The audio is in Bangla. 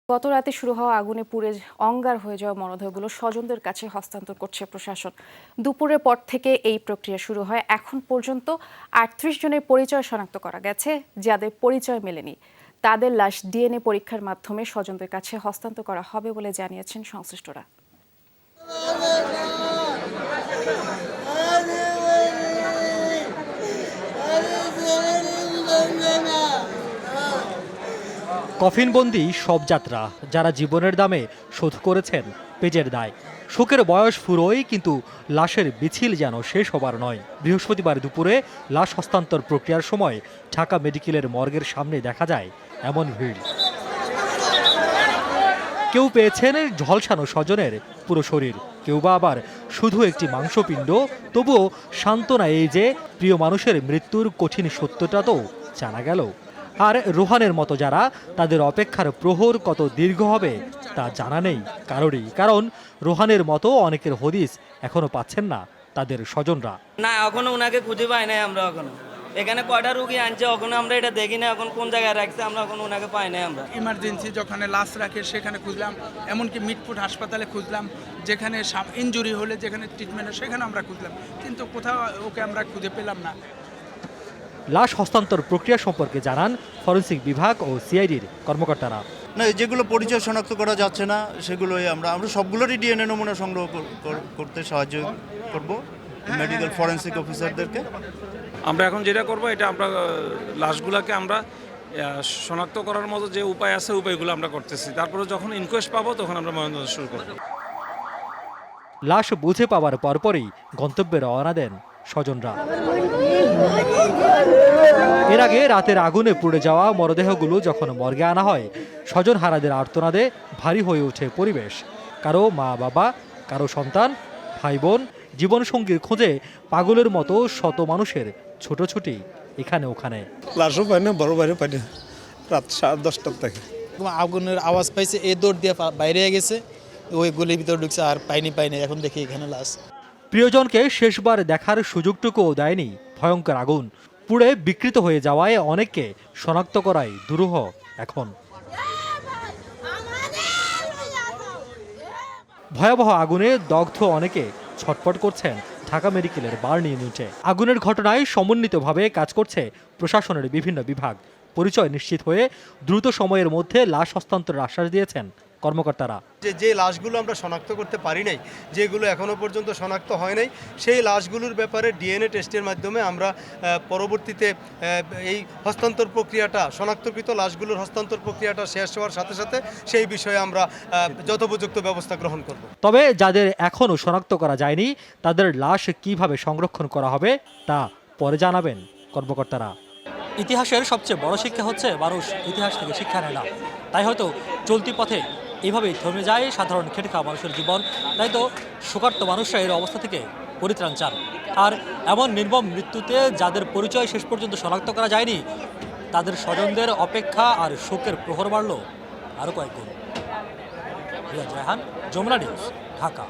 গত রাতে শুরু হওয়া আগুনে পুড়ে অঙ্গার হয়ে যাওয়া মরদেহগুলো স্বজনদের কাছে হস্তান্তর করছে প্রশাসন। দুপুরের পর থেকে এই প্রক্রিয়া শুরু হয়। এখন পর্যন্ত ৩৮ জনের পরিচয় শনাক্ত করা গেছে। যাদের পরিচয় মেলেনি তাদের লাশ ডিএনএ পরীক্ষার মাধ্যমে স্বজনদের কাছে হস্তান্তর করা হবে বলে জানিয়েছেন সংশ্লিষ্টরা। কফিনবন্দি সব যাত্রা, যারা জীবনের দামে শোধ করেছেন পেজের দায়। শোকের বয়স ফুরোয়, কিন্তু লাশের মিছিল যেন শেষ হবার নয়। বৃহস্পতিবার দুপুরে লাশ হস্তান্তর প্রক্রিয়ার সময় ঢাকা মেডিকেলের মর্গের সামনে দেখা যায় এমন ভিড়। কেউ পেয়েছেন ঝলসানো স্বজনের পুরো শরীর, কেউ বা আবার শুধু একটি মাংসপিণ্ড। তবুও সান্ত্বনা এই যে প্রিয় মানুষের মৃত্যুর কঠিন সত্যটা তো জানা গেল। আর রোহানের মতো যারা, তাদের অপেক্ষার প্রহর কত দীর্ঘ হবে তা জানা নেই কারোরই। কারণ রোহানের মতো অনেকের হদিস এখনো পাচ্ছেন না তাদের স্বজনরা। না, এখনো ওনাকে খুঁজে পাই নাই আমরা। এখনো এখানে কয়টা রুগী আনছে, এখনো আমরা এটা দেখি না। এখন কোন জায়গায় রাখছে আমরা এখন ওনাকে পাই নাই। আমরা ইমার্জেন্সি যেখানে লাশ রাখে সেখানে খুঁজলাম, এমনকি মিটফুট হাসপাতালে খুঁজলাম, যেখানে ইনজুরি হলে যেখানে ট্রিটমেন্ট সেখানে আমরা খুঁজলাম, কিন্তু কোথাও ওকে আমরা খুঁজে পেলাম না। লাশ হস্তান্তর প্রক্রিয়া সম্পর্কে জানান ফরেনসিক বিভাগ ও সিআইডির কর্মকর্তারা। না, যেগুলো পরিচয় শনাক্ত করা যাচ্ছে না সেগুলোই আমরা সবগুলোরই ডিএনএ নমুনা সংগ্রহ করতে সাহায্য করব মেডিকেল ফরেনসিক অফিসারদেরকে। আমরা এখন যেটা করব, এটা আমরা লাশগুলোকে আমরা শনাক্ত করার মতো যে উপায় আছে উপায়গুলো আমরা করতেছি। তারপরে যখন ইনকোয়েস্ট পাবো তখন আমরা ময়নাতদন্ত শুরু করব। লাশ বুঝে পাওয়ার পরপরই গন্তব্যে রওনা দেন স্বজনরা। এর আগে রাতের আগুনে পুড়ে যাওয়া মরদেহগুলো যখন মর্গে আনা হয়, স্বজনহারাদের আর্তনাদে ভারী হয়ে ওঠে পরিবেশ। কারো মা বাবা, কারো সন্তান, ভাই বোন, জীবনসঙ্গীর খোঁজে পাগলের মতো শত মানুষের ছোটাছুটি এখানে ওখানে। লাশও পাই না, বড় বাইরে পাই না, রাত 10:30 থেকে আগুনের আওয়াজ পাইছে, এই দৌড় দিয়ে বাইরে গেছে, ওই গলির ভিতরে ঢুকছে, আর পাইনি এখন দেখি এখানে লাশ। প্রিয়জনকে শেষবার দেখার সুযোগটুকুও দেয়নি ভয়ঙ্কর আগুন। পুড়ে বিকৃত হয়ে যাওয়ায় অনেককে শনাক্ত করাই দুরূহ এখন। ভয়াবহ আগুনে দগ্ধ অনেকে ছটফট করছেন ঢাকা মেডিকেলের বার্ন ইউনিটে। আগুনের ঘটনায় সমন্বিতভাবে কাজ করছে প্রশাসনের বিভিন্ন বিভাগ। পরিচয় নিশ্চিত হয়ে দ্রুত সময়ের মধ্যে লাশ হস্তান্তরের আশ্বাস দিয়েছেন কর্মকর্তারা। যে লাশগুলো আমরা শনাক্ত করতে পারি নাই, যেগুলো এখনো পর্যন্ত শনাক্ত হয় নাই, সেই লাশগুলোর ব্যাপারে ডিএনএ টেস্টের মাধ্যমে আমরা পরবর্তীতে এই হস্তান্তর প্রক্রিয়াটা, শনাক্তকৃত লাশগুলোর হস্তান্তর প্রক্রিয়াটা শেষ হওয়ার সাথে সাথে সেই বিষয়ে আমরা যথোপযুক্ত ব্যবস্থা গ্রহণ করব। তবে যাদের এখনও শনাক্ত করা যায়নি, তাদের লাশ কিভাবে সংরক্ষণ করা হবে তা পরে জানাবেন কর্মকর্তারা। ইতিহাসের সবচেয়ে বড় শিক্ষা হচ্ছে মানুষ ইতিহাস থেকে শিক্ষা নেয় না। তাই হয়তো চলতি পথে এভাবেই থেমে যায় সাধারণ খেটে খাওয়া মানুষের জীবন। তাই তো শোকার্ত মানুষরা এর অবস্থা থেকে পরিত্রাণ চান। আর এমন নির্মম মৃত্যুতে যাদের পরিচয় শেষ পর্যন্ত শনাক্ত করা যায়নি, তাদের স্বজনদের অপেক্ষা আর শোকের প্রহর বাড়ল আরও কয়েক গুণ। রিয়াজ রায়হান, যমুনা নিউজ, ঢাকা।